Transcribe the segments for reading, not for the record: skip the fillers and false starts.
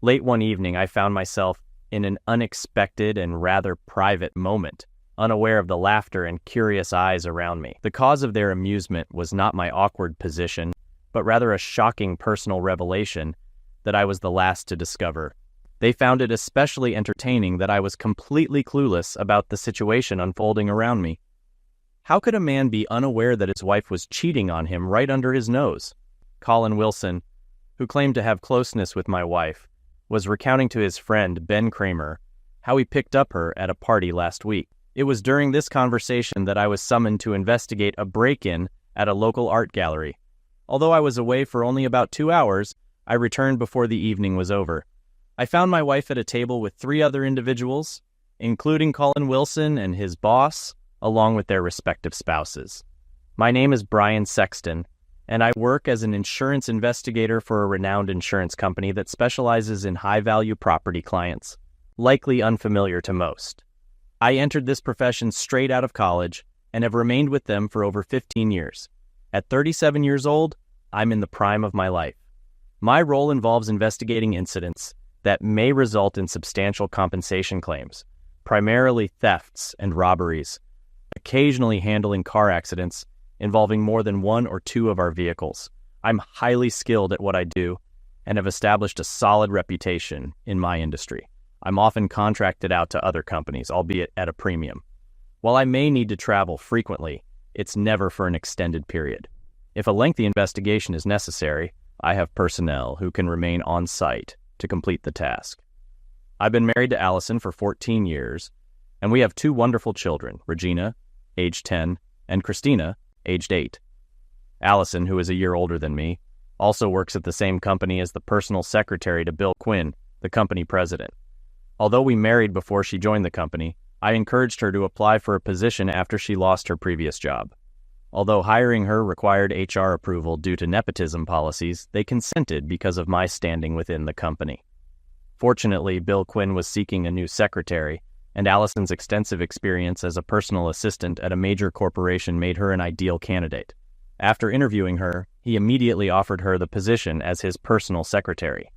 Late one evening, I found myself in an unexpected and rather private moment, unaware of the laughter and curious eyes around me. The cause of their amusement was not my awkward position, but rather a shocking personal revelation that I was the last to discover. They found it especially entertaining that I was completely clueless about the situation unfolding around me. How could a man be unaware that his wife was cheating on him right under his nose? Colin Wilson, who claimed to have closeness with my wife, was recounting to his friend Ben Kramer how he picked up her at a party last week. It was during this conversation that I was summoned to investigate a break-in at a local art gallery. Although I was away for only about 2 hours, I returned before the evening was over. I found my wife at a table with 3 other individuals, including Colin Wilson and his boss, along with their respective spouses. My name is Brian Sexton, and I work as an insurance investigator for a renowned insurance company that specializes in high-value property clients, likely unfamiliar to most. I entered this profession straight out of college and have remained with them for over 15 years. At 37 years old, I'm in the prime of my life. My role involves investigating incidents that may result in substantial compensation claims, primarily thefts and robberies, occasionally handling car accidents involving more than 1 or 2 of our vehicles. I'm highly skilled at what I do and have established a solid reputation in my industry. I'm often contracted out to other companies, albeit at a premium. While I may need to travel frequently, it's never for an extended period. If a lengthy investigation is necessary, I have personnel who can remain on site to complete the task. I've been married to Allison for 14 years, and we have 2 wonderful children, Regina, aged 10, and Christina, aged 8. Allison, who is a year older than me, also works at the same company as the personal secretary to Bill Quinn, the company president. Although we married before she joined the company, I encouraged her to apply for a position after she lost her previous job. Although hiring her required HR approval due to nepotism policies, they consented because of my standing within the company. Fortunately, Bill Quinn was seeking a new secretary, and Allison's extensive experience as a personal assistant at a major corporation made her an ideal candidate. After interviewing her, he immediately offered her the position as his personal secretary.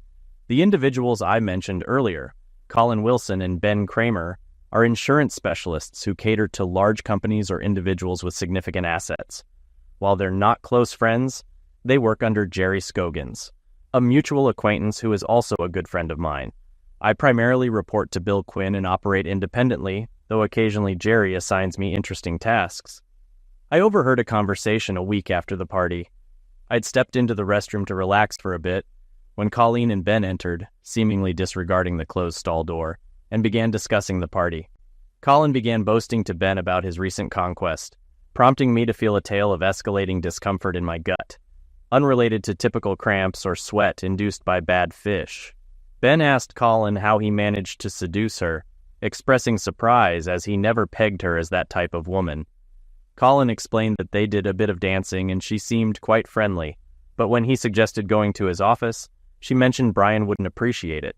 The individuals I mentioned earlier, Colin Wilson and Ben Kramer, are insurance specialists who cater to large companies or individuals with significant assets. While they're not close friends, they work under Jerry Scogins, a mutual acquaintance who is also a good friend of mine. I primarily report to Bill Quinn and operate independently, though occasionally Jerry assigns me interesting tasks. I overheard a conversation a week after the party. I'd stepped into the restroom to relax for a bit when Colleen and Ben entered, seemingly disregarding the closed stall door, and began discussing the party. Colin began boasting to Ben about his recent conquest, prompting me to feel a tale of escalating discomfort in my gut, unrelated to typical cramps or sweat induced by bad fish. Ben asked Colin how he managed to seduce her, expressing surprise as he never pegged her as that type of woman. Colin explained that they did a bit of dancing and she seemed quite friendly, but when he suggested going to his office, she mentioned Brian wouldn't appreciate it.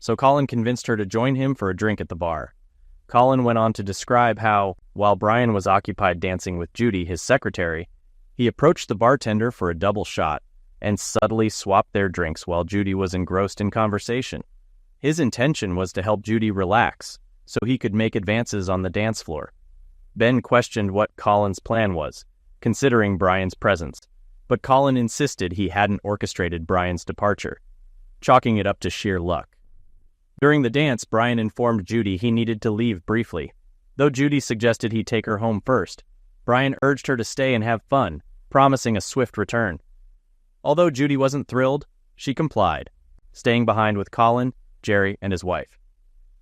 So Colin convinced her to join him for a drink at the bar. Colin went on to describe how, while Brian was occupied dancing with Judy, his secretary, he approached the bartender for a double shot and subtly swapped their drinks while Judy was engrossed in conversation. His intention was to help Judy relax so he could make advances on the dance floor. Ben questioned what Colin's plan was, considering Brian's presence, but Colin insisted he hadn't orchestrated Brian's departure, chalking it up to sheer luck. During the dance, Brian informed Judy he needed to leave briefly. Though Judy suggested he take her home first, Brian urged her to stay and have fun, promising a swift return. Although Judy wasn't thrilled, she complied, staying behind with Colin, Jerry, and his wife.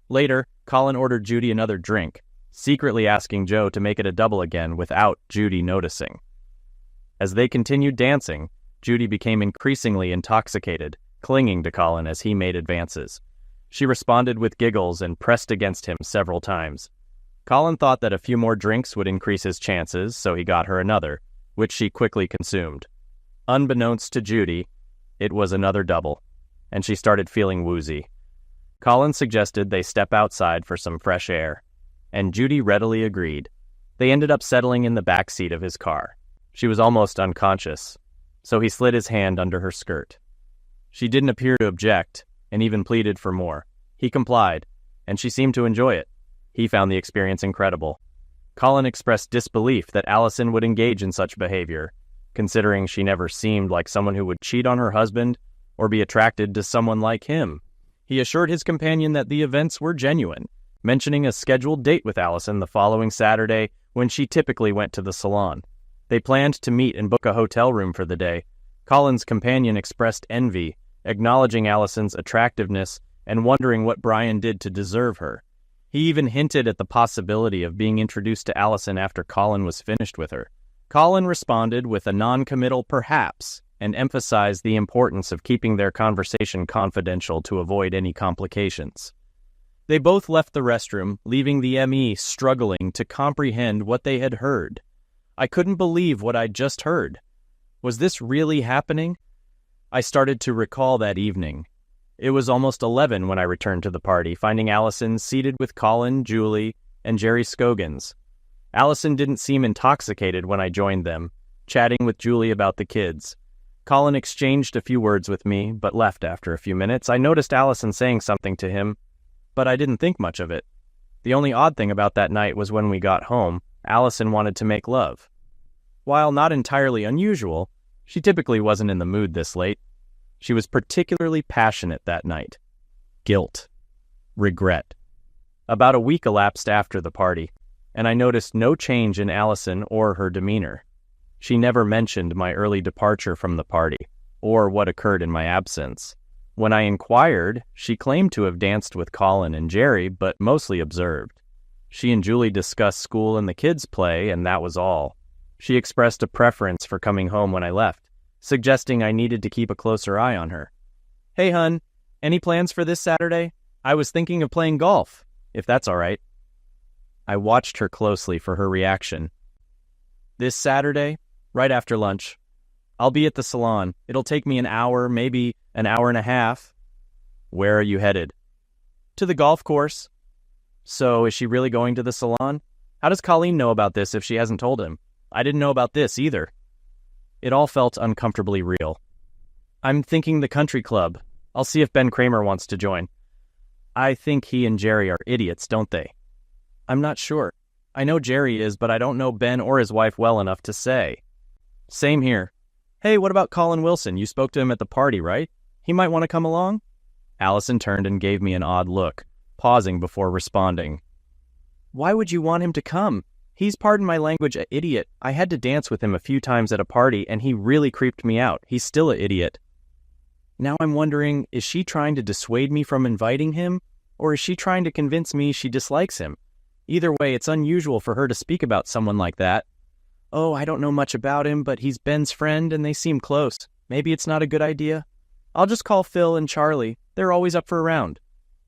Later, Colin ordered Judy another drink, secretly asking Joe to make it a double again without Judy noticing. As they continued dancing, Judy became increasingly intoxicated, clinging to Colin as he made advances. She responded with giggles and pressed against him several times. Colin thought that a few more drinks would increase his chances, so he got her another, which she quickly consumed. Unbeknownst to Judy, it was another double, and she started feeling woozy. Colin suggested they step outside for some fresh air, and Judy readily agreed. They ended up settling in the back seat of his car. She was almost unconscious, so he slid his hand under her skirt. She didn't appear to object, and even pleaded for more. He complied, and she seemed to enjoy it. He found the experience incredible. Colin expressed disbelief that Allison would engage in such behavior, considering she never seemed like someone who would cheat on her husband or be attracted to someone like him. He assured his companion that the events were genuine, mentioning a scheduled date with Allison the following Saturday when she typically went to the salon. They planned to meet and book a hotel room for the day. Colin's companion expressed envy, acknowledging Allison's attractiveness and wondering what Brian did to deserve her. He even hinted at the possibility of being introduced to Allison after Colin was finished with her. Colin responded with a non-committal perhaps and emphasized the importance of keeping their conversation confidential to avoid any complications. They both left the restroom, leaving the ME struggling to comprehend what they had heard. I couldn't believe what I'd just heard. Was this really happening? I started to recall that evening. It was almost 11 when I returned to the party, finding Allison seated with Colin, Julie, and Jerry Scogins. Allison didn't seem intoxicated when I joined them, chatting with Julie about the kids. Colin exchanged a few words with me, but left after a few minutes. I noticed Allison saying something to him, but I didn't think much of it. The only odd thing about that night was when we got home, Allison wanted to make love. While not entirely unusual, she typically wasn't in the mood this late. She was particularly passionate that night. Guilt. Regret. About a week elapsed after the party, and I noticed no change in Allison or her demeanor. She never mentioned my early departure from the party, or what occurred in my absence. When I inquired, she claimed to have danced with Colin and Jerry, but mostly observed. She and Julie discussed school and the kids' play, and that was all. She expressed a preference for coming home when I left, suggesting I needed to keep a closer eye on her. "Hey, hun, any plans for this Saturday? I was thinking of playing golf, if that's all right." I watched her closely for her reaction. "This Saturday, right after lunch. I'll be at the salon. It'll take me an hour, maybe an hour and a half." "Where are you headed?" "To the golf course." "So, is she really going to the salon? How does Colleen know about this if she hasn't told him? I didn't know about this either." It all felt uncomfortably real. "I'm thinking the country club. I'll see if Ben Kramer wants to join." "I think he and Jerry are idiots, don't they?" "I'm not sure. I know Jerry is, but I don't know Ben or his wife well enough to say." "Same here. Hey, what about Colin Wilson? You spoke to him at the party, right? He might want to come along?" Allison turned and gave me an odd look, pausing before responding. "Why would you want him to come? He's, pardon my language, an idiot. I had to dance with him a few times at a party, and he really creeped me out. He's still an idiot." Now I'm wondering, is she trying to dissuade me from inviting him, or is she trying to convince me she dislikes him? Either way, it's unusual for her to speak about someone like that. "Oh, I don't know much about him, but he's Ben's friend and they seem close. Maybe it's not a good idea. I'll just call Phil and Charlie. They're always up for a round."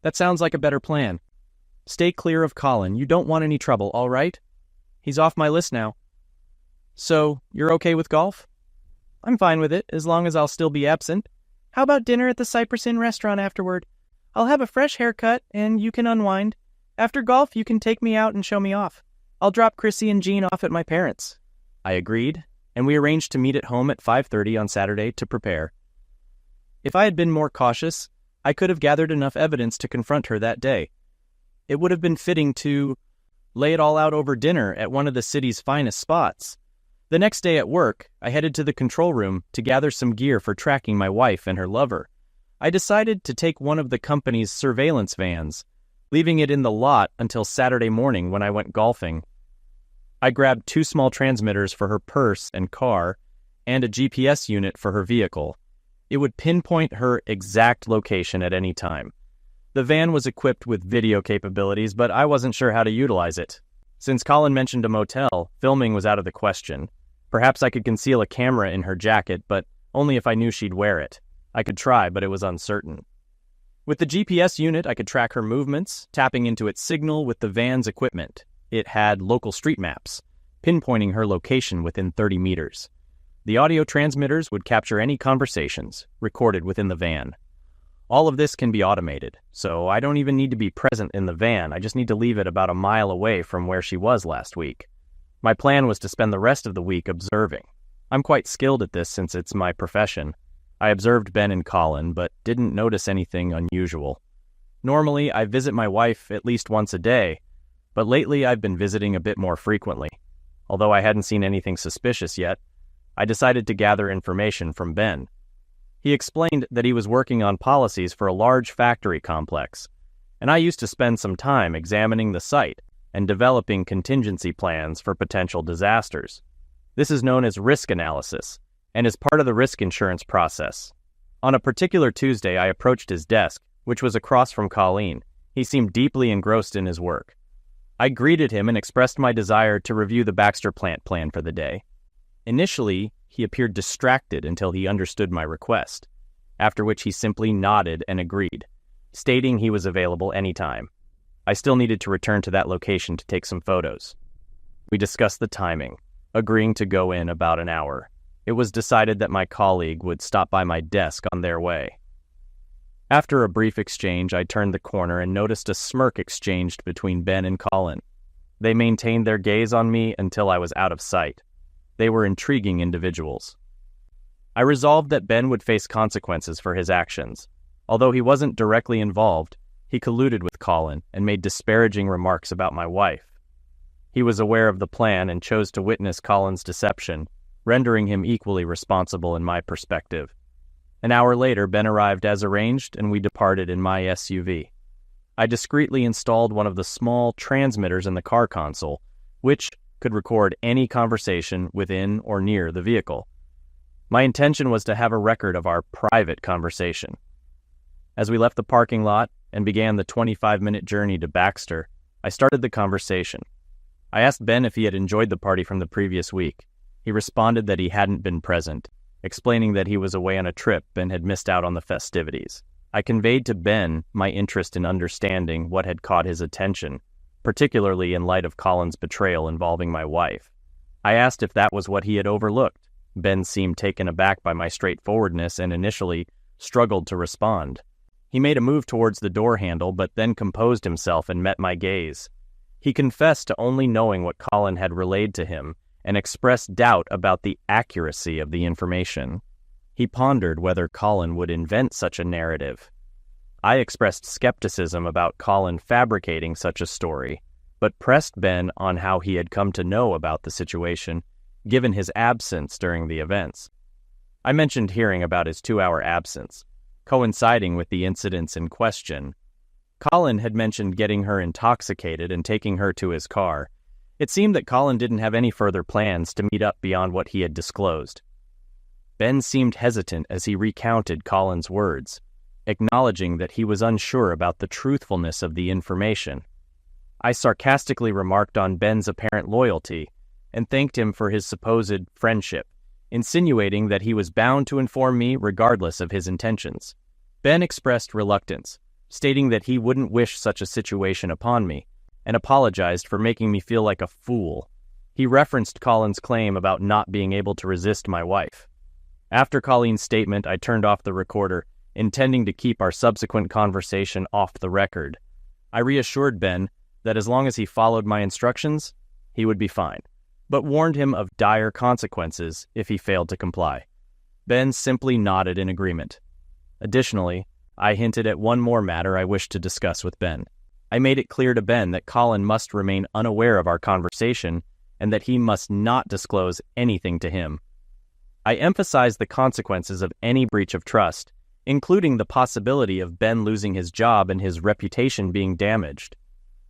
"That sounds like a better plan." "Stay clear of Colin. You don't want any trouble, all right? He's off my list now." "So, you're okay with golf?" "I'm fine with it, as long as I'll still be absent. How about dinner at the Cypress Inn restaurant afterward? I'll have a fresh haircut and you can unwind. After golf, you can take me out and show me off. I'll drop Chrissy and Jean off at my parents'." I agreed, and we arranged to meet at home at 5:30 on Saturday to prepare. If I had been more cautious, I could have gathered enough evidence to confront her that day. It would have been fitting to lay it all out over dinner at one of the city's finest spots. The next day at work, I headed to the control room to gather some gear for tracking my wife and her lover. I decided to take one of the company's surveillance vans, leaving it in the lot until Saturday morning when I went golfing. I grabbed 2 small transmitters for her purse and car, and a GPS unit for her vehicle. It would pinpoint her exact location at any time. The van was equipped with video capabilities, but I wasn't sure how to utilize it. Since Colin mentioned a motel, filming was out of the question. Perhaps I could conceal a camera in her jacket, but only if I knew she'd wear it. I could try, but it was uncertain. With the GPS unit, I could track her movements, tapping into its signal with the van's equipment. It had local street maps, pinpointing her location within 30 meters. The audio transmitters would capture any conversations recorded within the van. All of this can be automated, so I don't even need to be present in the van. I just need to leave it about a mile away from where she was last week. My plan was to spend the rest of the week observing. I'm quite skilled at this since it's my profession. I observed Ben and Colin, but didn't notice anything unusual. Normally, I visit my wife at least once a day, but lately I've been visiting a bit more frequently. Although I hadn't seen anything suspicious yet, I decided to gather information from Ben. He explained that he was working on policies for a large factory complex, and I used to spend some time examining the site and developing contingency plans for potential disasters. This is known as risk analysis, and is part of the risk insurance process. On a particular Tuesday, I approached his desk, which was across from Colleen. He seemed deeply engrossed in his work. I greeted him and expressed my desire to review the Baxter plant plan for the day. Initially, he appeared distracted until he understood my request, after which he simply nodded and agreed, stating he was available anytime. I still needed to return to that location to take some photos. We discussed the timing, agreeing to go in about an hour. It was decided that my colleague would stop by my desk on their way. After a brief exchange, I turned the corner and noticed a smirk exchanged between Ben and Colin. They maintained their gaze on me until I was out of sight. They were intriguing individuals. I resolved that Ben would face consequences for his actions. Although he wasn't directly involved, he colluded with Colin and made disparaging remarks about my wife. He was aware of the plan and chose to witness Colin's deception, rendering him equally responsible in my perspective. An hour later, Ben arrived as arranged, and we departed in my SUV. I discreetly installed one of the small transmitters in the car console, which could record any conversation within or near the vehicle. My intention was to have a record of our private conversation. As we left the parking lot and began the 25-minute journey to Baxter, I started the conversation. I asked Ben if he had enjoyed the party from the previous week. He responded that he hadn't been present, explaining that he was away on a trip and had missed out on the festivities. I conveyed to Ben my interest in understanding what had caught his attention, particularly in light of Colin's betrayal involving my wife. I asked if that was what he had overlooked. Ben seemed taken aback by my straightforwardness and initially struggled to respond. He made a move towards the door handle, but then composed himself and met my gaze. He confessed to only knowing what Colin had relayed to him and expressed doubt about the accuracy of the information. He pondered whether Colin would invent such a narrative. I expressed skepticism about Colin fabricating such a story, but pressed Ben on how he had come to know about the situation, given his absence during the events. I mentioned hearing about his 2-hour absence, coinciding with the incidents in question. Colin had mentioned getting her intoxicated and taking her to his car. It seemed that Colin didn't have any further plans to meet up beyond what he had disclosed. Ben seemed hesitant as he recounted Colin's words, acknowledging that he was unsure about the truthfulness of the information. I sarcastically remarked on Ben's apparent loyalty and thanked him for his supposed friendship, insinuating that he was bound to inform me regardless of his intentions. Ben expressed reluctance, stating that he wouldn't wish such a situation upon me, and apologized for making me feel like a fool. He referenced Colin's claim about not being able to resist my wife. After Colleen's statement, I turned off the recorder, intending to keep our subsequent conversation off the record. I reassured Ben that as long as he followed my instructions, he would be fine, but warned him of dire consequences if he failed to comply. Ben simply nodded in agreement. Additionally, I hinted at one more matter I wished to discuss with Ben. I made it clear to Ben that Colin must remain unaware of our conversation and that he must not disclose anything to him. I emphasized the consequences of any breach of trust, including the possibility of Ben losing his job and his reputation being damaged.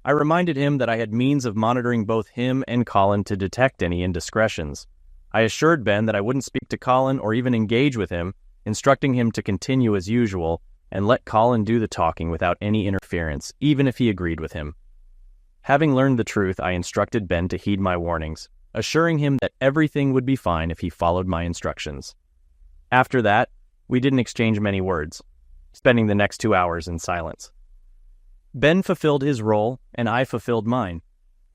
I reminded him that I had means of monitoring both him and Colin to detect any indiscretions. I assured Ben that I wouldn't speak to Colin or even engage with him, instructing him to continue as usual and let Colin do the talking without any interference, even if he agreed with him. Having learned the truth, I instructed Ben to heed my warnings, assuring him that everything would be fine if he followed my instructions. After that, we didn't exchange many words, spending the next 2 hours in silence. Ben fulfilled his role, and I fulfilled mine,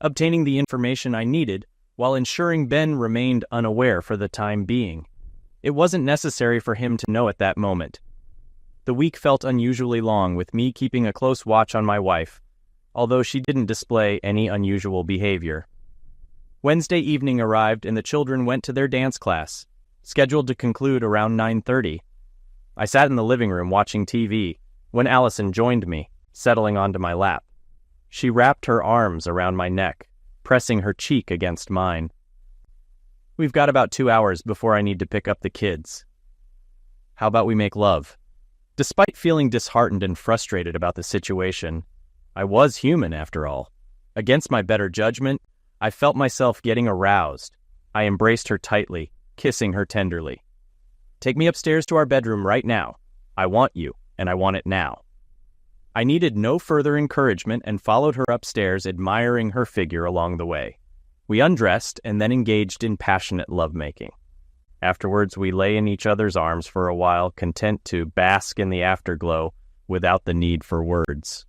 obtaining the information I needed while ensuring Ben remained unaware for the time being. It wasn't necessary for him to know at that moment. The week felt unusually long, with me keeping a close watch on my wife, although she didn't display any unusual behavior. Wednesday evening arrived and the children went to their dance class, scheduled to conclude around 9:30. I sat in the living room watching TV when Allison joined me, settling onto my lap. She wrapped her arms around my neck, pressing her cheek against mine. We've got about 2 hours before I need to pick up the kids. How about we make love? Despite feeling disheartened and frustrated about the situation, I was human after all. Against my better judgment, I felt myself getting aroused. I embraced her tightly, kissing her tenderly. Take me upstairs to our bedroom right now. I want you, and I want it now. I needed no further encouragement and followed her upstairs, admiring her figure along the way. We undressed and then engaged in passionate lovemaking. Afterwards, we lay in each other's arms for a while, content to bask in the afterglow without the need for words.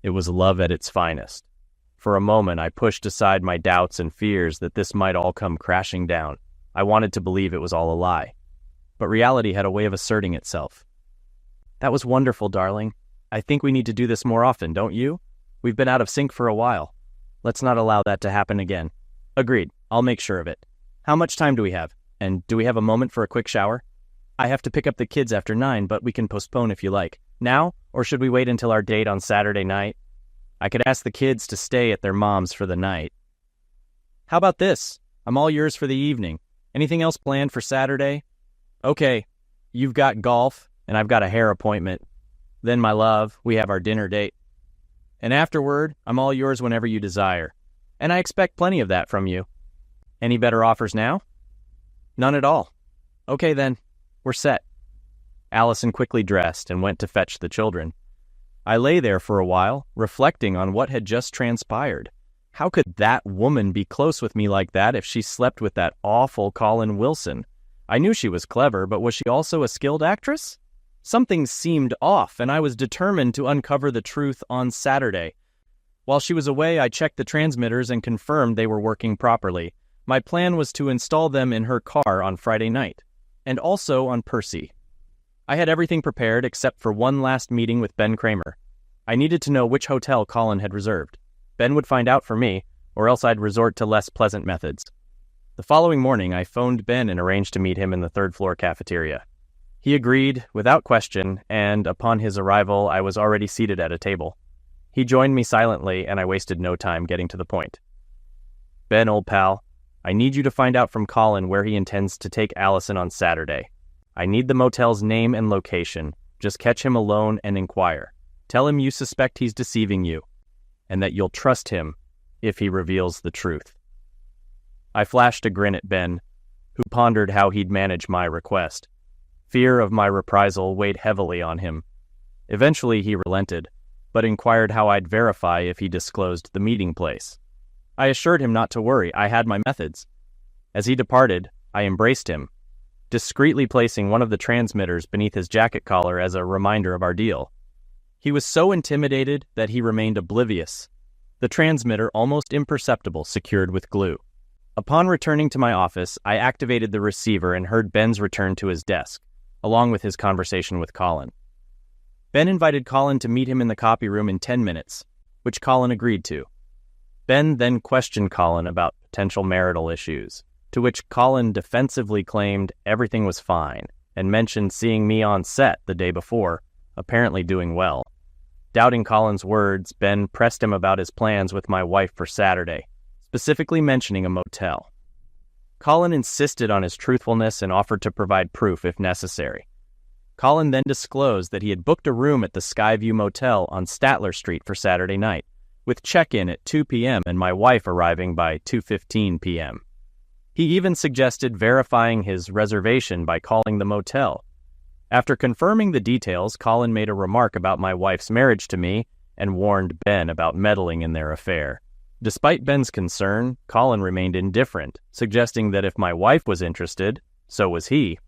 It was love at its finest. For a moment, I pushed aside my doubts and fears that this might all come crashing down. I wanted to believe it was all a lie. But reality had a way of asserting itself. That was wonderful, darling. I think we need to do this more often, don't you? We've been out of sync for a while. Let's not allow that to happen again. Agreed. I'll make sure of it. How much time do we have? And do we have a moment for a quick shower? I have to pick up the kids after 9, but we can postpone if you like. Now, or should we wait until our date on Saturday night? I could ask the kids to stay at their mom's for the night. How about this? I'm all yours for the evening. Anything else planned for Saturday? Okay, you've got golf, and I've got a hair appointment. Then, my love, we have our dinner date. And afterward, I'm all yours whenever you desire. And I expect plenty of that from you. Any better offers now? None at all. Okay then, we're set. Allison quickly dressed and went to fetch the children. I lay there for a while, reflecting on what had just transpired. How could that woman be close with me like that if she slept with that awful Colin Wilson? I knew she was clever, but was she also a skilled actress? Something seemed off, and I was determined to uncover the truth on Saturday. While she was away, I checked the transmitters and confirmed they were working properly. My plan was to install them in her car on Friday night, and also on Percy. I had everything prepared except for one last meeting with Ben Kramer. I needed to know which hotel Colin had reserved. Ben would find out for me, or else I'd resort to less pleasant methods. The following morning, I phoned Ben and arranged to meet him in the third-floor cafeteria. He agreed, without question, and upon his arrival, I was already seated at a table. He joined me silently, and I wasted no time getting to the point. Ben, old pal, I need you to find out from Colin where he intends to take Allison on Saturday. I need the motel's name and location. Just catch him alone and inquire. Tell him you suspect he's deceiving you, and that you'll trust him if he reveals the truth. I flashed a grin at Ben, who pondered how he'd manage my request. Fear of my reprisal weighed heavily on him. Eventually he relented, but inquired how I'd verify if he disclosed the meeting place. I assured him not to worry, I had my methods. As he departed, I embraced him, discreetly placing one of the transmitters beneath his jacket collar as a reminder of our deal. He was so intimidated that he remained oblivious, the transmitter almost imperceptible, secured with glue. Upon returning to my office, I activated the receiver and heard Ben's return to his desk, along with his conversation with Colin. Ben invited Colin to meet him in the copy room in 10 minutes, which Colin agreed to. Ben then questioned Colin about potential marital issues, to which Colin defensively claimed everything was fine and mentioned seeing me on set the day before, apparently doing well. Doubting Colin's words, Ben pressed him about his plans with my wife for Saturday, specifically mentioning a motel. Colin insisted on his truthfulness and offered to provide proof if necessary. Colin then disclosed that he had booked a room at the Skyview Motel on Statler Street for Saturday night, with check-in at 2 p.m. and my wife arriving by 2:15 p.m. He even suggested verifying his reservation by calling the motel. After confirming the details, Colin made a remark about my wife's marriage to me and warned Ben about meddling in their affair. Despite Ben's concern, Colin remained indifferent, suggesting that if my wife was interested, so was he.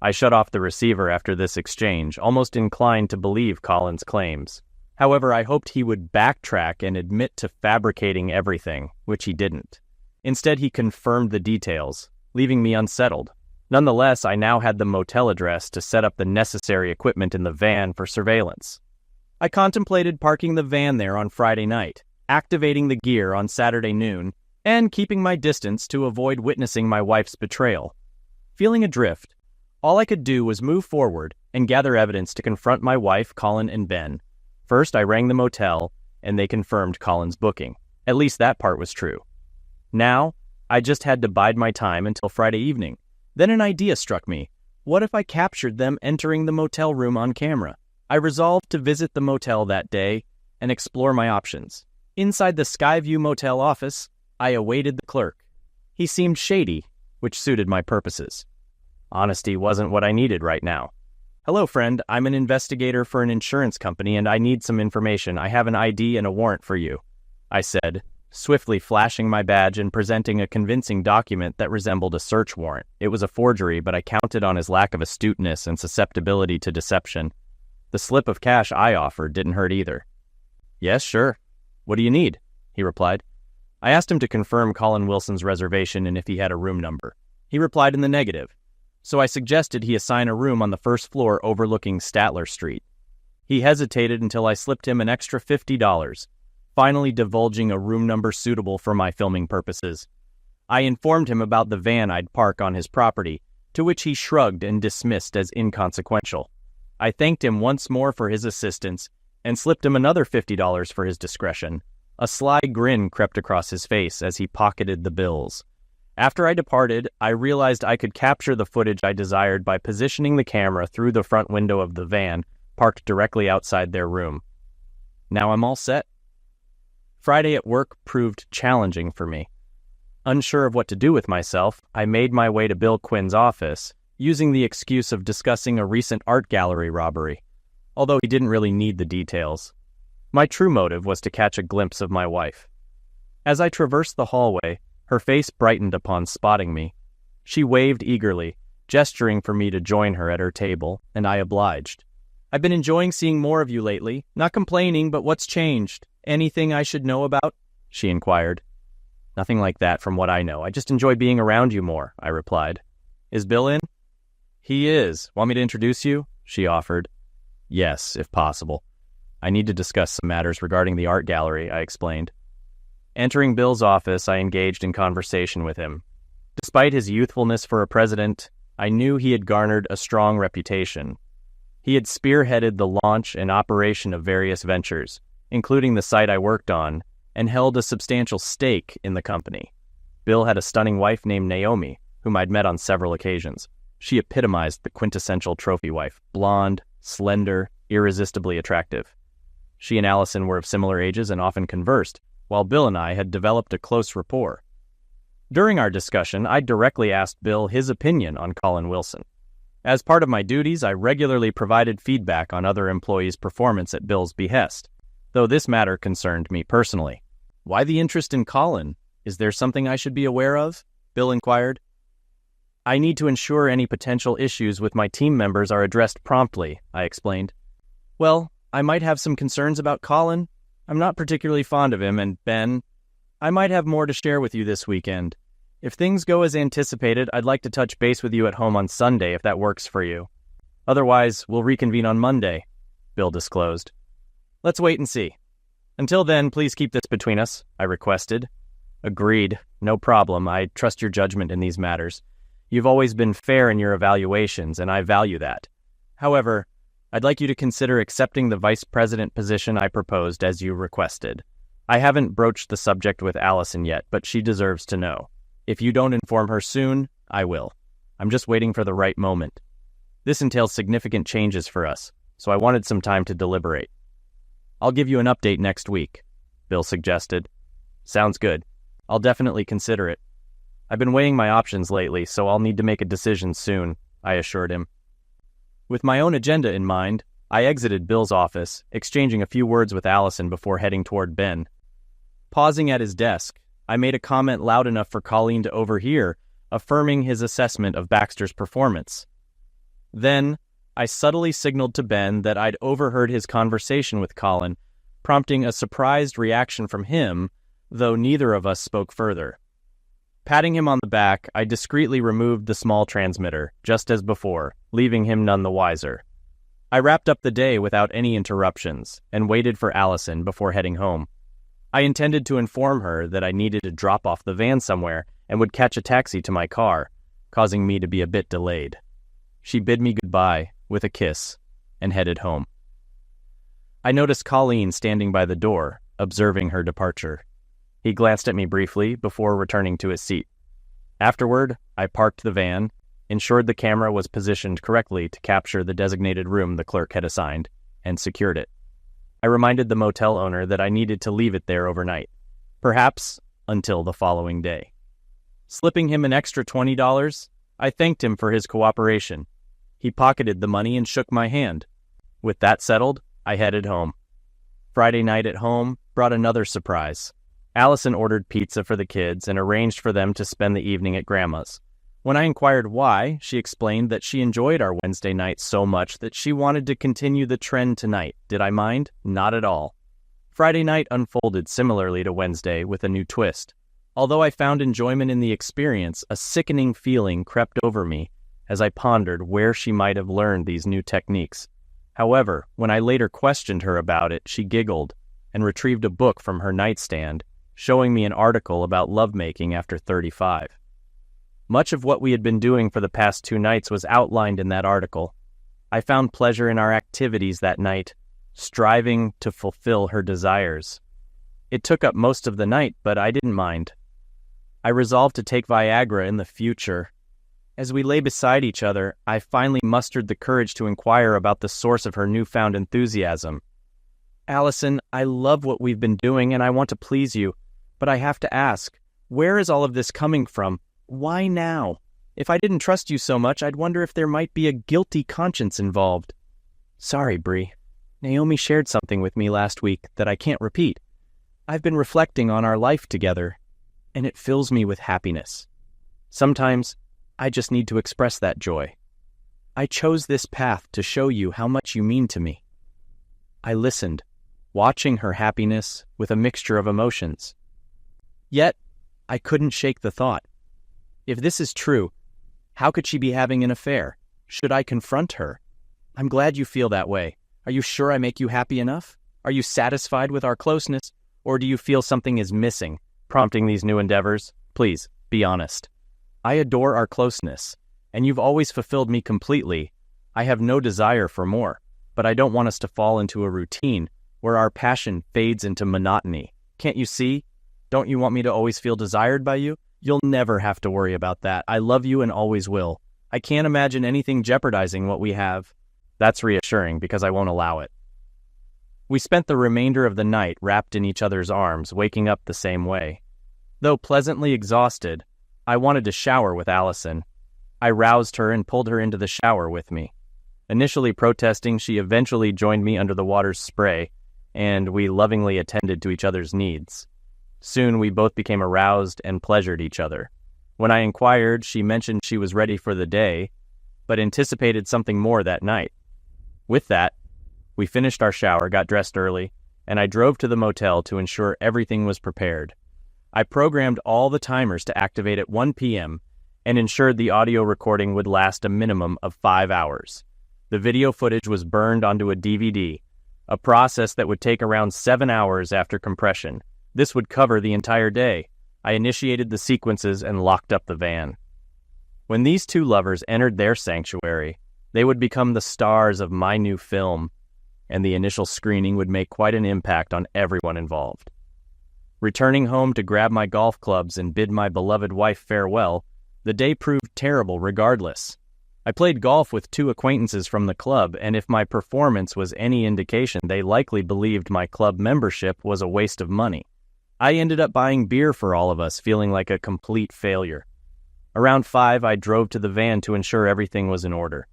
I shut off the receiver after this exchange, almost inclined to believe Colin's claims. However, I hoped he would backtrack and admit to fabricating everything, which he didn't. Instead, he confirmed the details, leaving me unsettled. Nonetheless, I now had the motel address to set up the necessary equipment in the van for surveillance. I contemplated parking the van there on Friday night, activating the gear on Saturday noon, and keeping my distance to avoid witnessing my wife's betrayal. Feeling adrift, All I could do was move forward and gather evidence to confront my wife, Colin, and Ben. First, I rang the motel, and they confirmed Colin's booking. At least that part was true. Now, I just had to bide my time until Friday evening. Then an idea struck me. What if I captured them entering the motel room on camera? I resolved to visit the motel that day and explore my options. Inside the Skyview Motel office, I awaited the clerk. He seemed shady, which suited my purposes. Honesty wasn't what I needed right now. "Hello, friend. I'm an investigator for an insurance company and I need some information. I have an ID and a warrant for you," I said, swiftly flashing my badge and presenting a convincing document that resembled a search warrant. It was a forgery, but I counted on his lack of astuteness and susceptibility to deception. The slip of cash I offered didn't hurt either. "Yes, sure. What do you need?" he replied. I asked him to confirm Colin Wilson's reservation and if he had a room number. He replied in the negative, so I suggested he assign a room on the first floor overlooking Statler Street. He hesitated until I slipped him an extra $50, finally divulging a room number suitable for my filming purposes. I informed him about the van I'd park on his property, to which he shrugged and dismissed as inconsequential. I thanked him once more for his assistance and slipped him another $50 for his discretion. A sly grin crept across his face as he pocketed the bills. After I departed, I realized I could capture the footage I desired by positioning the camera through the front window of the van, parked directly outside their room. Now I'm all set. Friday at work proved challenging for me. Unsure of what to do with myself, I made my way to Bill Quinn's office, using the excuse of discussing a recent art gallery robbery, although he didn't really need the details. My true motive was to catch a glimpse of my wife. As I traversed the hallway, her face brightened upon spotting me. She waved eagerly, gesturing for me to join her at her table, and I obliged. "I've been enjoying seeing more of you lately. Not complaining, but what's changed? Anything I should know about?" she inquired. "Nothing like that from what I know. I just enjoy being around you more," I replied. "Is Bill in?" "He is. Want me to introduce you?" she offered. "Yes, if possible. I need to discuss some matters regarding the art gallery," I explained. Entering Bill's office, I engaged in conversation with him. Despite his youthfulness for a president, I knew he had garnered a strong reputation. He had spearheaded the launch and operation of various ventures, including the site I worked on, and held a substantial stake in the company. Bill had a stunning wife named Naomi, whom I'd met on several occasions. She epitomized the quintessential trophy wife, blonde, slender, irresistibly attractive. She and Allison were of similar ages and often conversed, while Bill and I had developed a close rapport. During our discussion, I directly asked Bill his opinion on Colin Wilson. As part of my duties, I regularly provided feedback on other employees' performance at Bill's behest, though this matter concerned me personally. "Why the interest in Colin? Is there something I should be aware of?" Bill inquired. "I need to ensure any potential issues with my team members are addressed promptly," I explained. "Well, I might have some concerns about Colin. I'm not particularly fond of him, and Ben, I might have more to share with you this weekend. If things go as anticipated, I'd like to touch base with you at home on Sunday if that works for you. Otherwise, we'll reconvene on Monday," Bill disclosed. "Let's wait and see. Until then, please keep this between us," I requested. "Agreed. No problem. I trust your judgment in these matters. You've always been fair in your evaluations, and I value that. However, I'd like you to consider accepting the vice president position I proposed as you requested. I haven't broached the subject with Allison yet, but she deserves to know. If you don't inform her soon, I will. I'm just waiting for the right moment. This entails significant changes for us, so I wanted some time to deliberate. I'll give you an update next week," Bill suggested. "Sounds good. I'll definitely consider it. I've been weighing my options lately, so I'll need to make a decision soon," I assured him. With my own agenda in mind, I exited Bill's office, exchanging a few words with Allison before heading toward Ben. Pausing at his desk, I made a comment loud enough for Colleen to overhear, affirming his assessment of Baxter's performance. Then, I subtly signaled to Ben that I'd overheard his conversation with Colin, prompting a surprised reaction from him, though neither of us spoke further. Patting him on the back, I discreetly removed the small transmitter, just as before, leaving him none the wiser. I wrapped up the day without any interruptions, and waited for Allison before heading home. I intended to inform her that I needed to drop off the van somewhere and would catch a taxi to my car, causing me to be a bit delayed. She bid me goodbye with a kiss and headed home. I noticed Colleen standing by the door, observing her departure. He glanced at me briefly before returning to his seat. Afterward, I parked the van, ensured the camera was positioned correctly to capture the designated room the clerk had assigned, and secured it. I reminded the motel owner that I needed to leave it there overnight, perhaps until the following day. Slipping him an extra $20, I thanked him for his cooperation. He pocketed the money and shook my hand. With that settled, I headed home. Friday night at home brought another surprise. Allison ordered pizza for the kids and arranged for them to spend the evening at Grandma's. When I inquired why, she explained that she enjoyed our Wednesday night so much that she wanted to continue the trend tonight. Did I mind? Not at all. Friday night unfolded similarly to Wednesday with a new twist. Although I found enjoyment in the experience, a sickening feeling crept over me as I pondered where she might have learned these new techniques. However, when I later questioned her about it, she giggled and retrieved a book from her nightstand, showing me an article about lovemaking after 35. Much of what we had been doing for the past 2 nights was outlined in that article. I found pleasure in our activities that night, striving to fulfill her desires. It took up most of the night, but I didn't mind. I resolved to take Viagra in the future. As we lay beside each other, I finally mustered the courage to inquire about the source of her newfound enthusiasm. Allison, I love what we've been doing and I want to please you, but I have to ask, where is all of this coming from? Why now? If I didn't trust you so much, I'd wonder if there might be a guilty conscience involved. Sorry, Bree. Naomi shared something with me last week that I can't repeat. I've been reflecting on our life together, and it fills me with happiness. Sometimes, I just need to express that joy. I chose this path to show you how much you mean to me. I listened, watching her happiness with a mixture of emotions. Yet, I couldn't shake the thought. If this is true, how could she be having an affair? Should I confront her? I'm glad you feel that way. Are you sure I make you happy enough? Are you satisfied with our closeness? Or do you feel something is missing, prompting these new endeavors? Please, be honest. I adore our closeness, and you've always fulfilled me completely. I have no desire for more, but I don't want us to fall into a routine where our passion fades into monotony. Can't you see? Don't you want me to always feel desired by you? You'll never have to worry about that. I love you and always will. I can't imagine anything jeopardizing what we have. That's reassuring because I won't allow it. We spent the remainder of the night wrapped in each other's arms, waking up the same way. Though pleasantly exhausted, I wanted to shower with Allison. I roused her and pulled her into the shower with me. Initially protesting, she eventually joined me under the water's spray, and we lovingly attended to each other's needs. Soon we both became aroused and pleasured each other. When I inquired, she mentioned she was ready for the day, but anticipated something more that night. With that, we finished our shower, got dressed early, and I drove to the motel to ensure everything was prepared. I programmed all the timers to activate at 1 p.m. and ensured the audio recording would last a minimum of 5 hours. The video footage was burned onto a DVD, a process that would take around 7 hours after compression. This would cover the entire day. I initiated the sequences and locked up the van. When these two lovers entered their sanctuary, they would become the stars of my new film, and the initial screening would make quite an impact on everyone involved. Returning home to grab my golf clubs and bid my beloved wife farewell, the day proved terrible regardless. I played golf with 2 acquaintances from the club, and if my performance was any indication, they likely believed my club membership was a waste of money. I ended up buying beer for all of us, feeling like a complete failure. Around 5, I drove to the van to ensure everything was in order.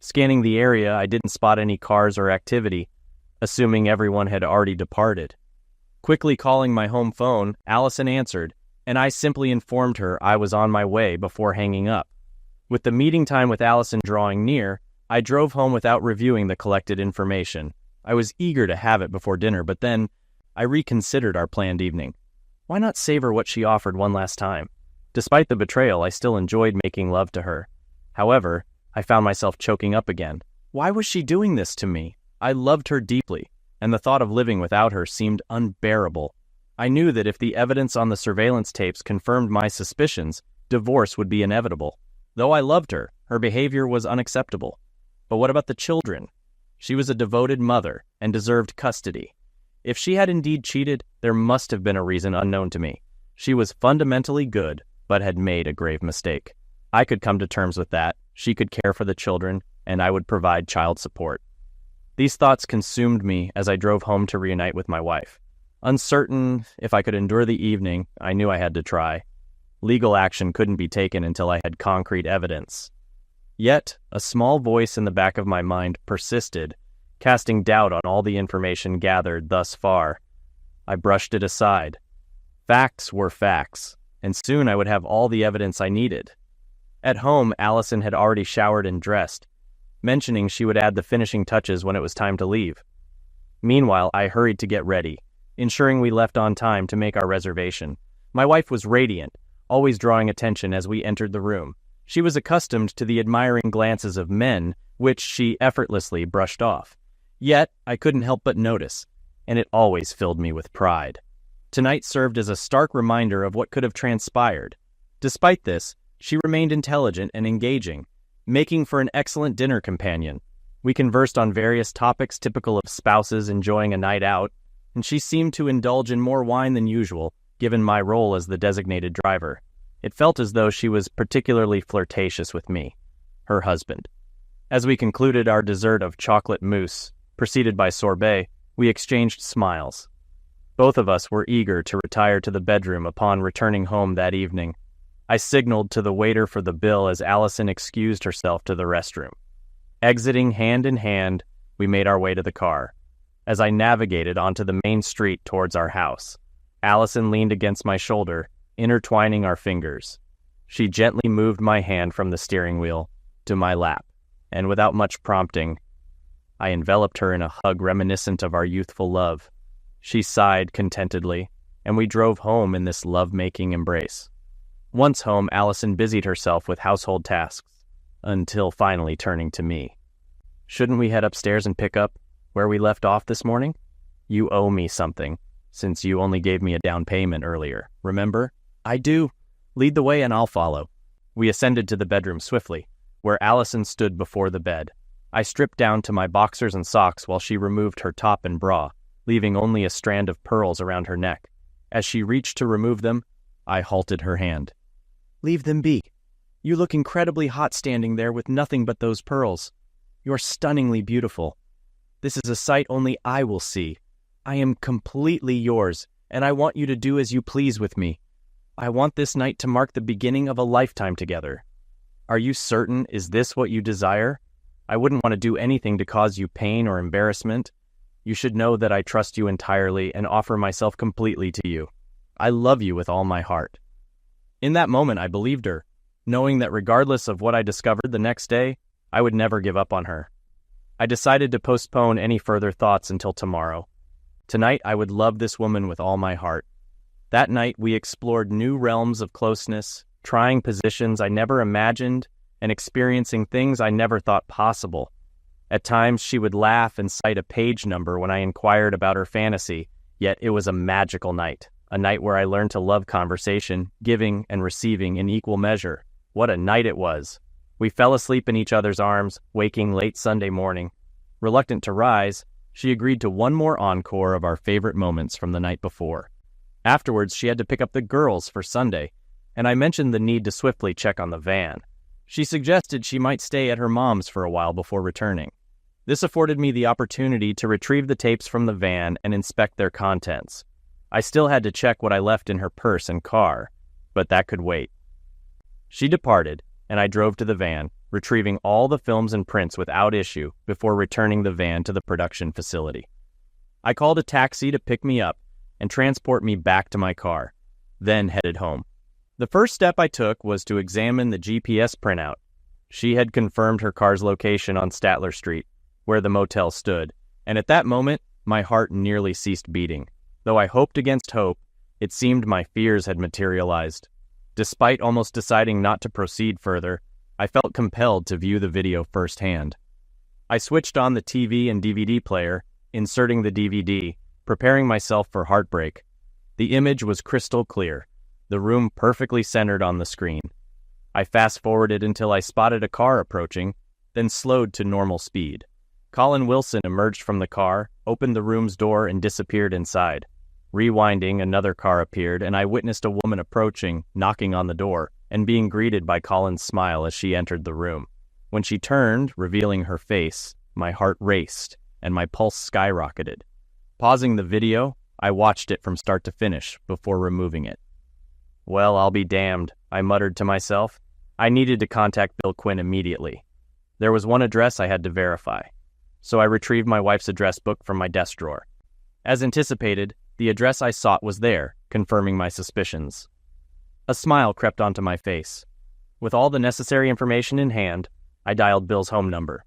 Scanning the area, I didn't spot any cars or activity, assuming everyone had already departed. Quickly calling my home phone, Allison answered, and I simply informed her I was on my way before hanging up. With the meeting time with Allison drawing near, I drove home without reviewing the collected information. I was eager to have it before dinner, but then I reconsidered our planned evening. Why not savor what she offered one last time? Despite the betrayal, I still enjoyed making love to her. However, I found myself choking up again. Why was she doing this to me? I loved her deeply, and the thought of living without her seemed unbearable. I knew that if the evidence on the surveillance tapes confirmed my suspicions, divorce would be inevitable. Though I loved her, Her behavior was unacceptable. But what about the children? She was a devoted mother and deserved custody. If she had indeed cheated, there must have been a reason unknown to me. She was fundamentally good, but had made a grave mistake. I could come to terms with that. She could care for the children, and I would provide child support. These thoughts consumed me as I drove home to reunite with my wife. Uncertain if I could endure the evening, I knew I had to try. Legal action couldn't be taken until I had concrete evidence. Yet, a small voice in the back of my mind persisted, casting doubt on all the information gathered thus far. I brushed it aside. Facts were facts, and soon I would have all the evidence I needed. At home, Allison had already showered and dressed, mentioning she would add the finishing touches when it was time to leave. Meanwhile, I hurried to get ready, ensuring we left on time to make our reservation. My wife was radiant, always drawing attention as we entered the room. She was accustomed to the admiring glances of men, which she effortlessly brushed off. Yet, I couldn't help but notice, and it always filled me with pride. Tonight served as a stark reminder of what could have transpired. Despite this, she remained intelligent and engaging, making for an excellent dinner companion. We conversed on various topics typical of spouses enjoying a night out, and she seemed to indulge in more wine than usual, given my role as the designated driver. It felt as though she was particularly flirtatious with me, her husband. As we concluded our dessert of chocolate mousse, preceded by sorbet, we exchanged smiles. Both of us were eager to retire to the bedroom upon returning home that evening. I signaled to the waiter for the bill as Allison excused herself to the restroom. Exiting hand in hand, we made our way to the car. As I navigated onto the main street towards our house, Allison leaned against my shoulder, intertwining our fingers. She gently moved my hand from the steering wheel to my lap, and without much prompting, I enveloped her in a hug reminiscent of our youthful love. She sighed contentedly, and we drove home in this love-making embrace. Once home, Allison busied herself with household tasks, until finally turning to me. "Shouldn't we head upstairs and pick up where we left off this morning? You owe me something, since you only gave me a down payment earlier, remember?" "I do. Lead the way and I'll follow." We ascended to the bedroom swiftly, where Allison stood before the bed. I stripped down to my boxers and socks while she removed her top and bra, leaving only a strand of pearls around her neck. As she reached to remove them, I halted her hand. "Leave them be. You look incredibly hot standing there with nothing but those pearls. You're stunningly beautiful. This is a sight only I will see. I am completely yours, and I want you to do as you please with me. I want this night to mark the beginning of a lifetime together. Are you certain is this what you desire? I wouldn't want to do anything to cause you pain or embarrassment. You should know that I trust you entirely and offer myself completely to you. I love you with all my heart." In that moment, I believed her, knowing that regardless of what I discovered the next day, I would never give up on her. I decided to postpone any further thoughts until tomorrow. Tonight, I would love this woman with all my heart. That night, we explored new realms of closeness, trying positions I never imagined and experiencing things I never thought possible. At times, she would laugh and cite a page number when I inquired about her fantasy, yet it was a magical night, a night where I learned to love conversation, giving and receiving in equal measure. What a night it was! We fell asleep in each other's arms, waking late Sunday morning. Reluctant to rise, she agreed to one more encore of our favorite moments from the night before. Afterwards, she had to pick up the girls for Sunday, and I mentioned the need to swiftly check on the van. She suggested she might stay at her mom's for a while before returning. This afforded me the opportunity to retrieve the tapes from the van and inspect their contents. I still had to check what I left in her purse and car, but that could wait. She departed, and I drove to the van, retrieving all the films and prints without issue before returning the van to the production facility. I called a taxi to pick me up and transport me back to my car, then headed home. The first step I took was to examine the GPS printout. She had confirmed her car's location on Statler Street, where the motel stood, and at that moment, my heart nearly ceased beating. Though I hoped against hope, it seemed my fears had materialized. Despite almost deciding not to proceed further, I felt compelled to view the video firsthand. I switched on the TV and DVD player, inserting the DVD, preparing myself for heartbreak. The image was crystal clear, the room perfectly centered on the screen. I fast-forwarded until I spotted a car approaching, then slowed to normal speed. Colin Wilson emerged from the car, opened the room's door, and disappeared inside. Rewinding, another car appeared, and I witnessed a woman approaching, knocking on the door, and being greeted by Colin's smile as she entered the room. When she turned, revealing her face, my heart raced, and my pulse skyrocketed. Pausing the video, I watched it from start to finish before removing it. Well, I'll be damned, I muttered to myself. I needed to contact Bill Quinn immediately. There was one address I had to verify, so I retrieved my wife's address book from my desk drawer. As anticipated, the address I sought was there, confirming my suspicions. A smile crept onto my face. With all the necessary information in hand, I dialed Bill's home number.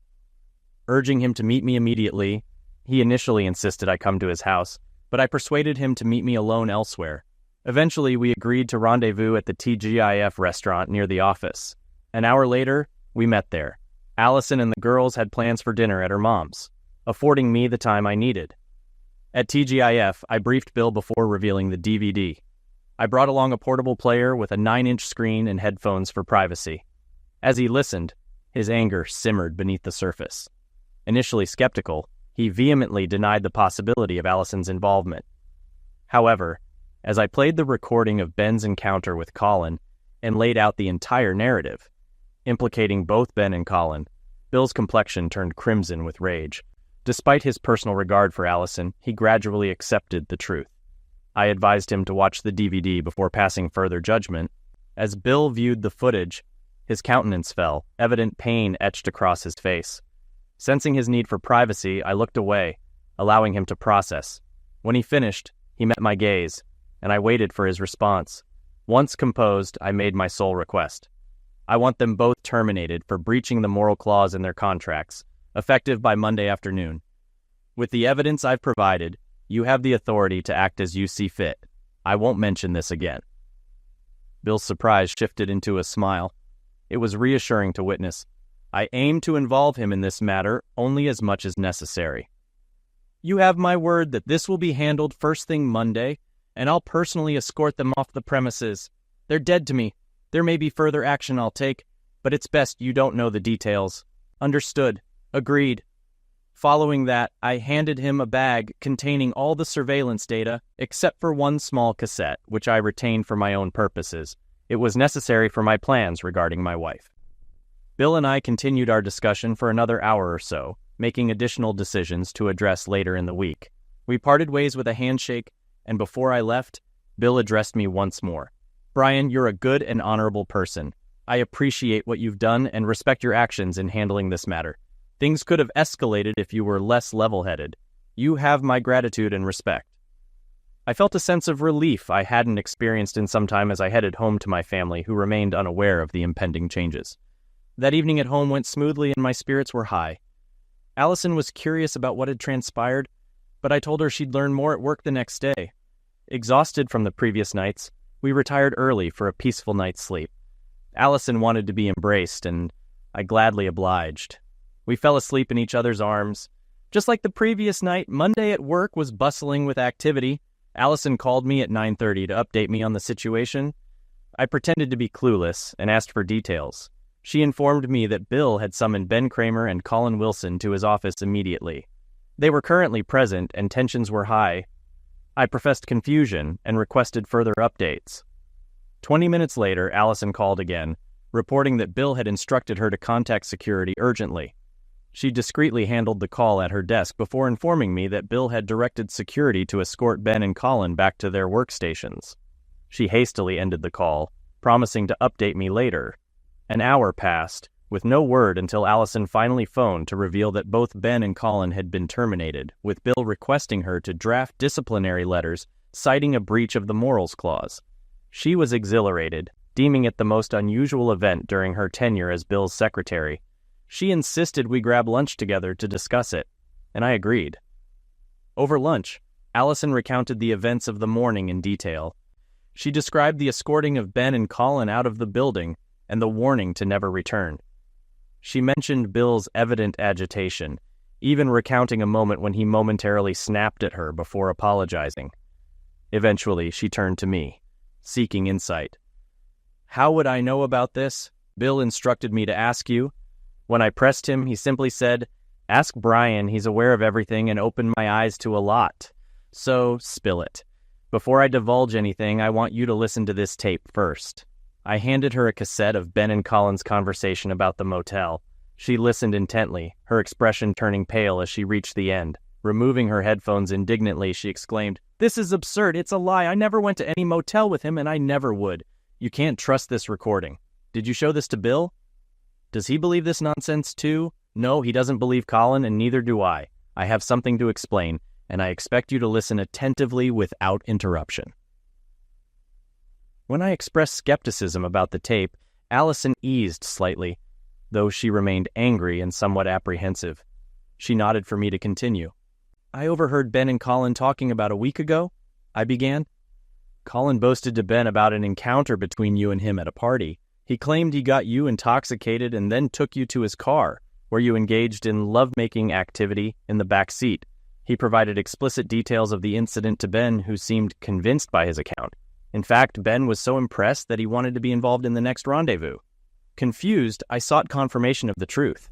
Urging him to meet me immediately, he initially insisted I come to his house, but I persuaded him to meet me alone elsewhere. Eventually, we agreed to rendezvous at the TGIF restaurant near the office. An hour later, we met there. Allison and the girls had plans for dinner at her mom's, affording me the time I needed. At TGIF, I briefed Bill before revealing the DVD. I brought along a portable player with a 9-inch screen and headphones for privacy. As he listened, his anger simmered beneath the surface. Initially skeptical, he vehemently denied the possibility of Allison's involvement. However, as I played the recording of Ben's encounter with Colin and laid out the entire narrative, implicating both Ben and Colin, Bill's complexion turned crimson with rage. Despite his personal regard for Allison, he gradually accepted the truth. I advised him to watch the DVD before passing further judgment. As Bill viewed the footage, his countenance fell, evident pain etched across his face. Sensing his need for privacy, I looked away, allowing him to process. When he finished, he met my gaze, and I waited for his response. Once composed, I made my sole request. I want them both terminated for breaching the moral clause in their contracts, effective by Monday afternoon. With the evidence I've provided, you have the authority to act as you see fit. I won't mention this again. Bill's surprise shifted into a smile. It was reassuring to witness. I aim to involve him in this matter only as much as necessary. You have my word that this will be handled first thing Monday, and I'll personally escort them off the premises. They're dead to me. There may be further action I'll take, but it's best you don't know the details. Understood. Agreed. Following that, I handed him a bag containing all the surveillance data except for one small cassette, which I retained for my own purposes. It was necessary for my plans regarding my wife. Bill and I continued our discussion for another hour or so, making additional decisions to address later in the week. We parted ways with a handshake, and before I left, Bill addressed me once more. Brian, you're a good and honorable person. I appreciate what you've done and respect your actions in handling this matter. Things could have escalated if you were less level-headed. You have my gratitude and respect. I felt a sense of relief I hadn't experienced in some time as I headed home to my family, who remained unaware of the impending changes. That evening at home went smoothly and my spirits were high. Allison was curious about what had transpired, but I told her she'd learn more at work the next day. Exhausted from the previous nights, we retired early for a peaceful night's sleep. Allison wanted to be embraced, and I gladly obliged. We fell asleep in each other's arms. Just like the previous night, Monday at work was bustling with activity. Allison called me at 9:30 to update me on the situation. I pretended to be clueless and asked for details. She informed me that Bill had summoned Ben Kramer and Colin Wilson to his office immediately. They were currently present and tensions were high. I professed confusion and requested further updates. 20 minutes later, Allison called again, reporting that Bill had instructed her to contact security urgently. She discreetly handled the call at her desk before informing me that Bill had directed security to escort Ben and Colin back to their workstations. She hastily ended the call, promising to update me later. An hour passed, with no word until Allison finally phoned to reveal that both Ben and Colin had been terminated, with Bill requesting her to draft disciplinary letters citing a breach of the morals clause. She was exhilarated, deeming it the most unusual event during her tenure as Bill's secretary. She insisted we grab lunch together to discuss it, and I agreed. Over lunch, Allison recounted the events of the morning in detail. She described the escorting of Ben and Colin out of the building and the warning to never return. She mentioned Bill's evident agitation, even recounting a moment when he momentarily snapped at her before apologizing. Eventually, she turned to me, seeking insight. How would I know about this? Bill instructed me to ask you. When I pressed him, he simply said, "Ask Brian, he's aware of everything and opened my eyes to a lot. So, spill it. Before I divulge anything, I want you to listen to this tape first." I handed her a cassette of Ben and Colin's conversation about the motel. She listened intently, her expression turning pale as she reached the end. Removing her headphones indignantly, she exclaimed, "This is absurd. It's a lie. I never went to any motel with him, and I never would. You can't trust this recording. Did you show this to Bill? Does he believe this nonsense too? No, he doesn't believe Colin, and neither do I. I have something to explain, and I expect you to listen attentively without interruption." When I expressed skepticism about the tape, Allison eased slightly, though she remained angry and somewhat apprehensive. She nodded for me to continue. "I overheard Ben and Colin talking about a week ago," I began. "Colin boasted to Ben about an encounter between you and him at a party. He claimed he got you intoxicated and then took you to his car, where you engaged in lovemaking activity in the back seat. He provided explicit details of the incident to Ben, who seemed convinced by his account. In fact, Ben was so impressed that he wanted to be involved in the next rendezvous." Confused, I sought confirmation of the truth.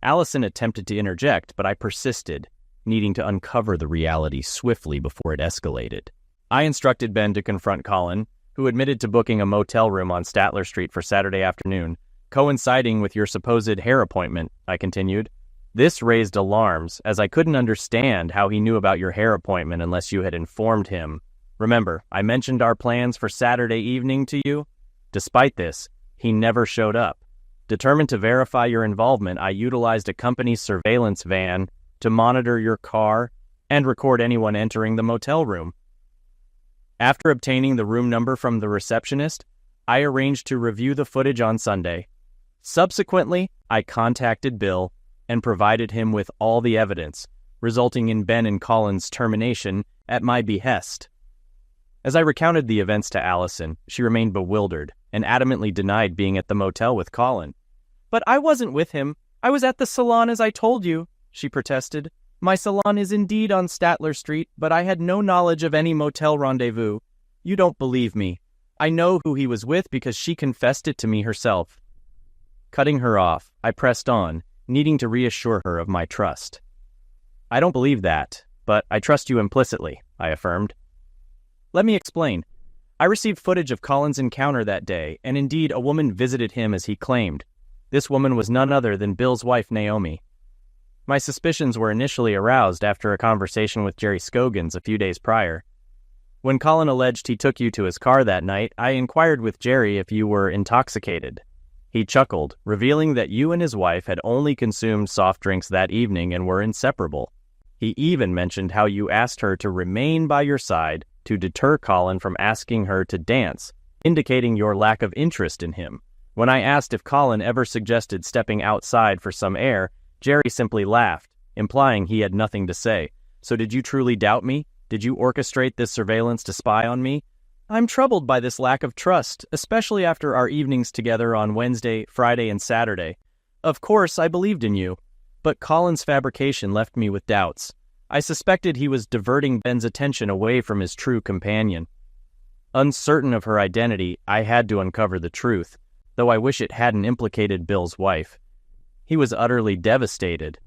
Allison attempted to interject, but I persisted, needing to uncover the reality swiftly before it escalated. I instructed Ben to confront Colin, who admitted to booking a motel room on Statler Street for Saturday afternoon, coinciding with your supposed hair appointment, I continued. This raised alarms, as I couldn't understand how he knew about your hair appointment unless you had informed him. Remember, I mentioned our plans for Saturday evening to you? Despite this, he never showed up. Determined to verify your involvement, I utilized a company's surveillance van to monitor your car and record anyone entering the motel room. After obtaining the room number from the receptionist, I arranged to review the footage on Sunday. Subsequently, I contacted Bill and provided him with all the evidence, resulting in Ben and Colin's termination at my behest. As I recounted the events to Allison, she remained bewildered and adamantly denied being at the motel with Colin. "But I wasn't with him. I was at the salon as I told you," she protested. "My salon is indeed on Statler Street, but I had no knowledge of any motel rendezvous. You don't believe me. I know who he was with because she confessed it to me herself." Cutting her off, I pressed on, needing to reassure her of my trust. "I don't believe that, but I trust you implicitly," I affirmed. "Let me explain. I received footage of Colin's encounter that day, and indeed a woman visited him as he claimed. This woman was none other than Bill's wife, Naomi. My suspicions were initially aroused after a conversation with Jerry Scogins a few days prior. When Colin alleged he took you to his car that night, I inquired with Jerry if you were intoxicated. He chuckled, revealing that you and his wife had only consumed soft drinks that evening and were inseparable. He even mentioned how you asked her to remain by your side to deter Colin from asking her to dance, indicating your lack of interest in him. When I asked if Colin ever suggested stepping outside for some air, Jerry simply laughed, implying he had nothing to say. So did you truly doubt me? Did you orchestrate this surveillance to spy on me? I'm troubled by this lack of trust, especially after our evenings together on Wednesday, Friday, and Saturday. Of course, I believed in you, but Colin's fabrication left me with doubts. I suspected he was diverting Ben's attention away from his true companion. Uncertain of her identity, I had to uncover the truth, though I wish it hadn't implicated Bill's wife. He was utterly devastated.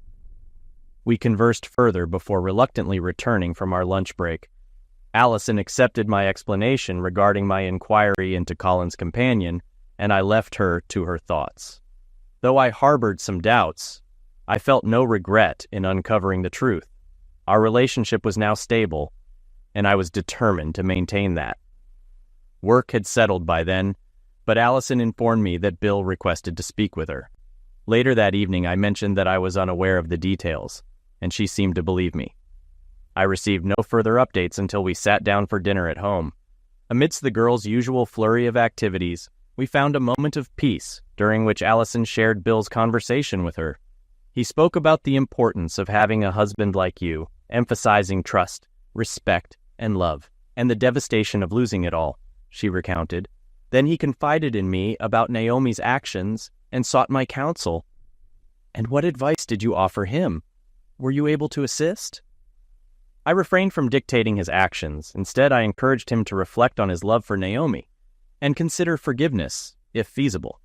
We conversed further before reluctantly returning from our lunch break. Allison accepted my explanation regarding my inquiry into Colin's companion, and I left her to her thoughts. Though I harbored some doubts, I felt no regret in uncovering the truth. Our relationship was now stable, and I was determined to maintain that. Work had settled by then, but Allison informed me that Bill requested to speak with her. Later that evening, I mentioned that I was unaware of the details, and she seemed to believe me. I received no further updates until we sat down for dinner at home. Amidst the girls' usual flurry of activities, we found a moment of peace, during which Allison shared Bill's conversation with her. He spoke about the importance of having a husband like you, emphasizing trust, respect, and love, and the devastation of losing it all, she recounted. Then he confided in me about Naomi's actions and sought my counsel. And what advice did you offer him? Were you able to assist? I refrained from dictating his actions. Instead, I encouraged him to reflect on his love for Naomi and consider forgiveness, if feasible.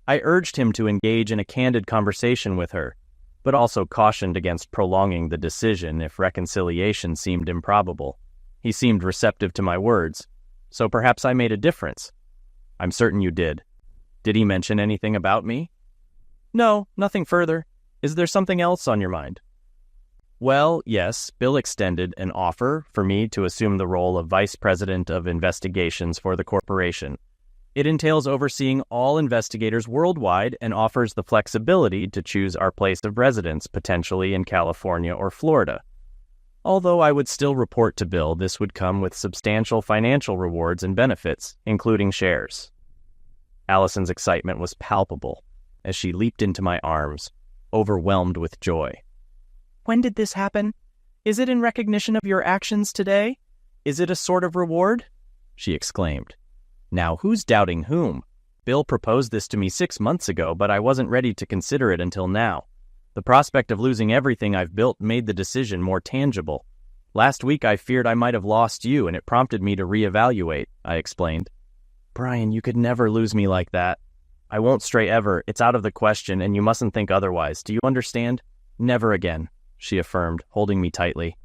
I urged him to engage in a candid conversation with her, but also cautioned against prolonging the decision if reconciliation seemed improbable. He seemed receptive to my words, so perhaps I made a difference. I'm certain you did. Did he mention anything about me? No, nothing further. Is there something else on your mind? Well, yes, Bill extended an offer for me to assume the role of Vice President of Investigations for the corporation. It entails overseeing all investigators worldwide and offers the flexibility to choose our place of residence, potentially in California or Florida. Although I would still report to Bill, this would come with substantial financial rewards and benefits, including shares. Allison's excitement was palpable as she leaped into my arms, overwhelmed with joy. When did this happen? Is it in recognition of your actions today? Is it a sort of reward? She exclaimed. Now, who's doubting whom? Bill proposed this to me 6 months ago, but I wasn't ready to consider it until now. The prospect of losing everything I've built made the decision more tangible. Last week I feared I might have lost you, and it prompted me to reevaluate, I explained. Brian, you could never lose me like that. I won't stray ever. It's out of the question, and you mustn't think otherwise. Do you understand? Never again, she affirmed, holding me tightly.